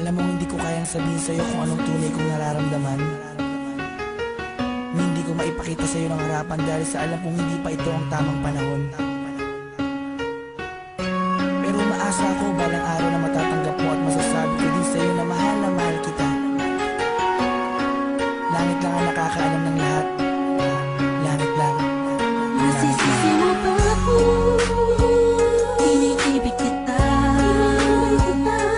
Alam mo, hindi ko kayang sabihin sa'yo kung anong tunay kong nararamdaman. Hindi ko maipakita sa'yo ng harapan dahil sa alam kong hindi pa ito ang tamang panahon. Pero umaasa ako balang araw na matatanggap mo at masasabi ko din sa'yo na mahal kita. Langit lang ang nakakaalam ng lahat. Langit lang. Masisisi mo ba ako? Iniibig kita.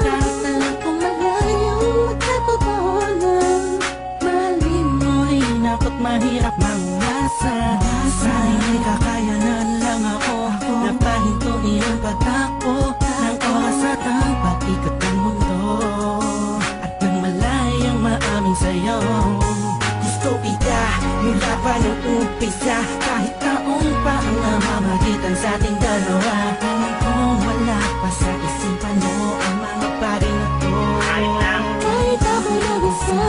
Kahit alam ko malayong magkatotohanan. Mahalin mo'y nako't mahirap mangasa. Sa hindi kakayanan lang ako napahintuin ang pagtakbo ng oras at ang pag-ikot ng mundo. At nang malayang maamin sa'yo, gusto kita mula pa nung umpisa. Kahit taong pa ang namamagitan sa ating dalawa. Alam kong wala pa sa isipan mo ang mga bagay na to. Kahit ako nag-isa,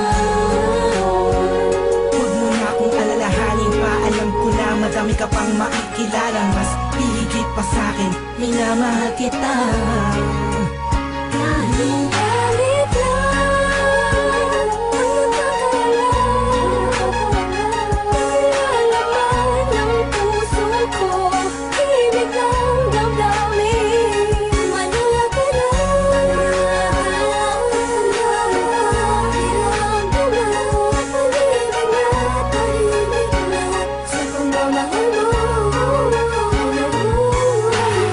huwag mo na akong alalahanin pa. Alam ko na madami ka pang makikilala. Mas higit pa sa'kin, minamahal kita. Kahit alit lang ang nalalaman ng puso ko. Ibig ang damdamin. Manila ka lang. Ilang dumaan, pag-ibig na tahimik na sa pagmamahal mo.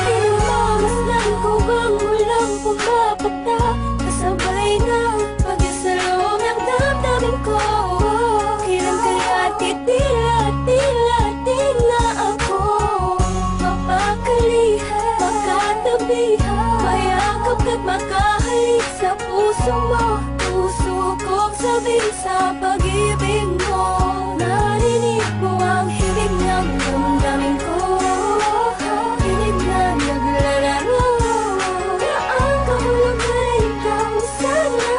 Pinamasdan ko bang walang pumapata, kasabay ng pag-isarong ng damdamin ko. Kailan kaya't tila ako mapakalihan, makatabihan, mayakap at makahalik sa puso mo. Puso kong sabi sa pag-ibig mo. Narinig mo ang himig ng damdamin ko. Himig na naglalaro. Ang kahulog ay ikaw sana.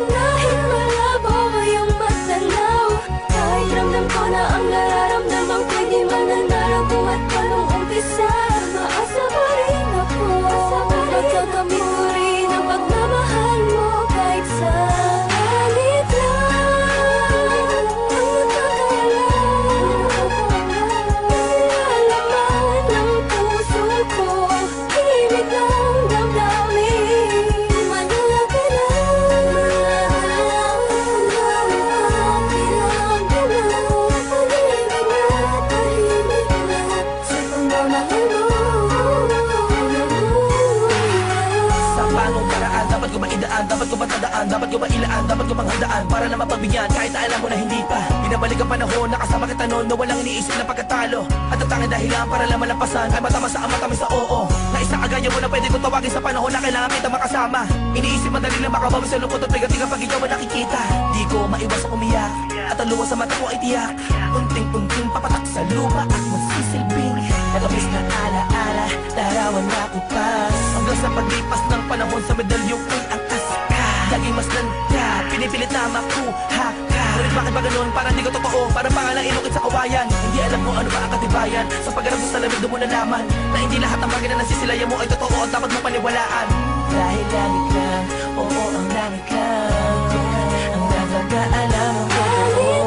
Dahil malabo yung matanaw. Kahit ramdam ko na ang nararamdaman ko'y di mananarago at palong umpisa. Maasa pa rin ako. Magkakamit ko rin ang pagmamahal mo. Kahit sa alit lang ang nalalaman ng puso ko. Ibig ang damdamin. Manila ka lang. Ilang dumaan, pag-ibig na tahimik na sa pagmamahal mo. Sa paanong paraan dapat ko maidaan, dapat ko matandaan, dapat ko mailaan, dapat ko manghandaan para na mapagbigyan kahit na alam mo na hindi pa. Binabalik ang panahon, nakasama kita noon na walang iniisip na pagkatalo. At ang tanging dahilan para lang malampasan ay matama sa ama, sa oo. Na isang agaya mo na pwede kong tawagin sa panahon na kailangan kita makasama. Iniisip madali lang makabawi sa lungkot at bigat pag ikaw ang nakikita. Di ko maiwas ang umiyak at ang luha sa mata ko ay tiyak. Unting-unting papatak sa lupa at magsisilbing matapos na alaala, larawan na kupas. Hanggang sa paglipas ng panahon sa medalyong ko'y angkas ka. Laging mas nanda, pinipilit na makuha ka. Ngunit bakit ba ganun? Parang di ko totoo, parang pangalang inukit sa kawayan. Hindi alam kung ano ba ang katibayan. Sa pagharap sa lamig doon mo nalaman na hindi lahat ng bagay na nasisilayan mo ay totoo at dapat mo paniwalaan. Dahil langit lang, oo ang langit lang ang nakakaalam ng totoo.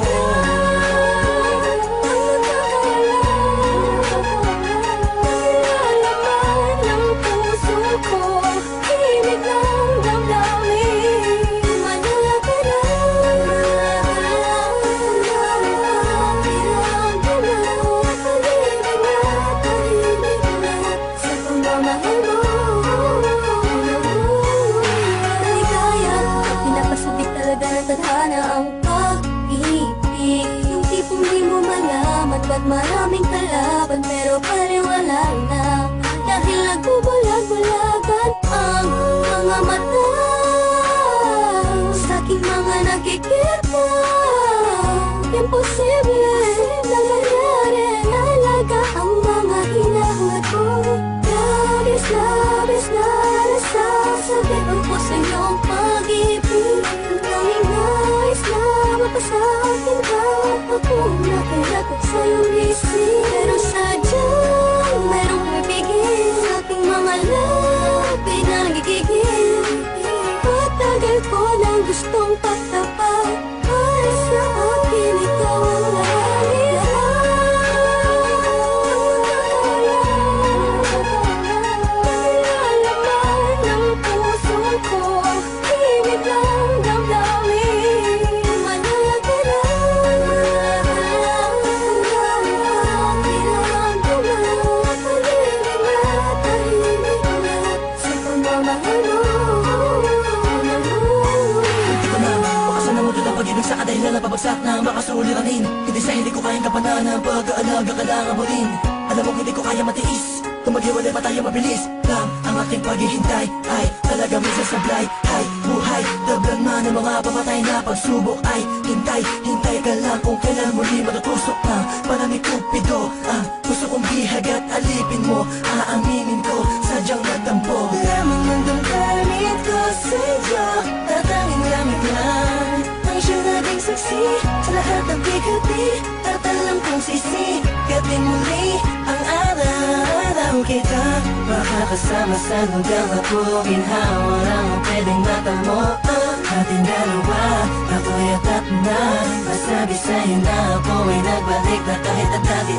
Nalalaman ng puso ko. Ibig ang damdamin. Manila ka lang. Ilang dumaan, pag-ibig na tahimik na sa pagmamahal mo. Naligaya, pinapasabik talaga ng tadhana ang pag-ibig. Yung tipong di mo malaman ba't maraming kalaban pero paniwala na. Dahil nagbubulag-bulagan ang mga mata sa aking mga nakikita. Imposible na mangyari, nalaga ang mga hinahangad ko. Labis na nasasabit ang puso iyong pag-ibig. Ang tanging nais na mapasakin ka. Ako na kaya ko sa'yong isip. Pero sadyang merong pipigil sa ating mga labi na nagigigil. Patagal ko Hindi ko na makasan na mundo ng pag-ibig sa kadahilan na pabagsak na makasuliranin. Hindi sa hindi ko kayang kapananan, pag-aalaga kailangan mo rin. Alam mo hindi ko kaya matiis, kung maghiwalay pa tayo mabilis lang ang ating paghihintay. Ay talaga minsan sablay, ay buhay dablan man ang mga pamatay na pagsubok. Ay hintay, hintay ka lang kung kailan muli matutusok ng parami kupido. Ang gusto kong bihag at alipin mo, aaminin ko, sadyang natampo. Lamang ng damdamin ko sa'yo, tatanging langit lang ang siya naging saksi sa lahat ng bigati. Tatalam kong sisikatin muli ang araw kita. Makakasama sa hanggang ako, ginhawa lang ang pwedeng matamo. Ating dalawa, ako'y atat na masabi sa'yo na ako ay nagbalik na kahit at dati.